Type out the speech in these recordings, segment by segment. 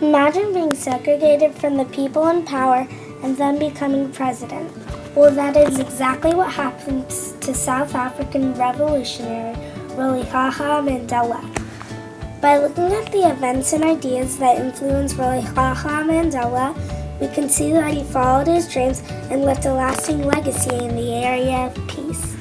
Imagine being segregated from the people in power and then becoming president. Well, that is exactly what happened to South African revolutionary Kolappa Mandela. By looking at the events and ideas that influenced Kolappa Mandela, we can see that he followed his dreams and left a lasting legacy in the area of peace.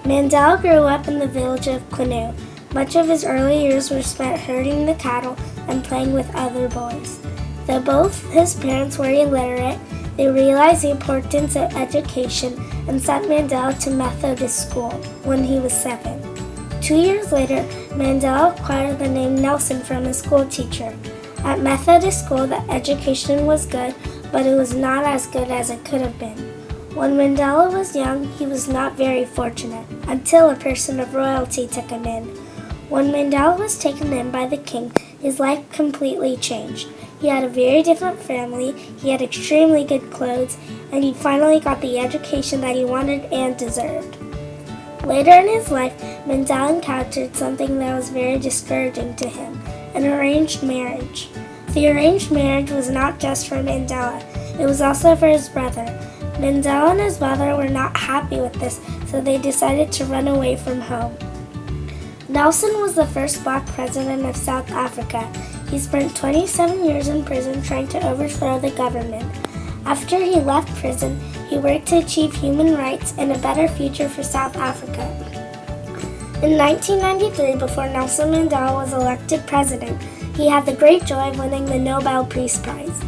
Mandela grew up in the village of Quinu. Much of his early years were spent herding the cattle and playing with other boys. Though both his parents were illiterate, they realized the importance of education and sent Mandela to Methodist school when he was 7. 2 years later, Mandela acquired the name Nelson from his school teacher. At Methodist school, the education was good, but it was not as good as it could have been. When Mandela was young, he was not very fortunate, until a person of royalty took him in. When Mandela was taken in by the king, his life completely changed. He had a very different family, he had extremely good clothes, and he finally got the education that he wanted and deserved. Later in his life, Mandela encountered something that was very discouraging to him, an arranged marriage. The arranged marriage was not just for Mandela, it was also for his brother. Mandela and his brother were not happy with this, so they decided to run away from home. Nelson was the first black president of South Africa. He spent 27 years in prison trying to overthrow the government. After he left prison, he worked to achieve human rights and a better future for South Africa. In 1993, before Nelson Mandela was elected president, he had the great joy of winning the Nobel Peace Prize.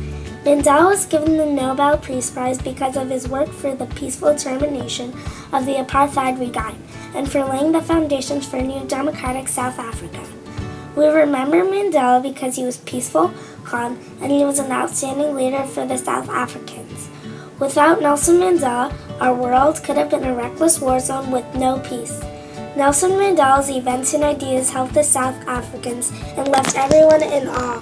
Mandela was given the Nobel Peace Prize because of his work for the peaceful termination of the apartheid regime and for laying the foundations for a new democratic South Africa. We remember Mandela because he was peaceful, calm, and he was an outstanding leader for the South Africans. Without Nelson Mandela, our world could have been a reckless war zone with no peace. Nelson Mandela's events and ideas helped the South Africans and left everyone in awe.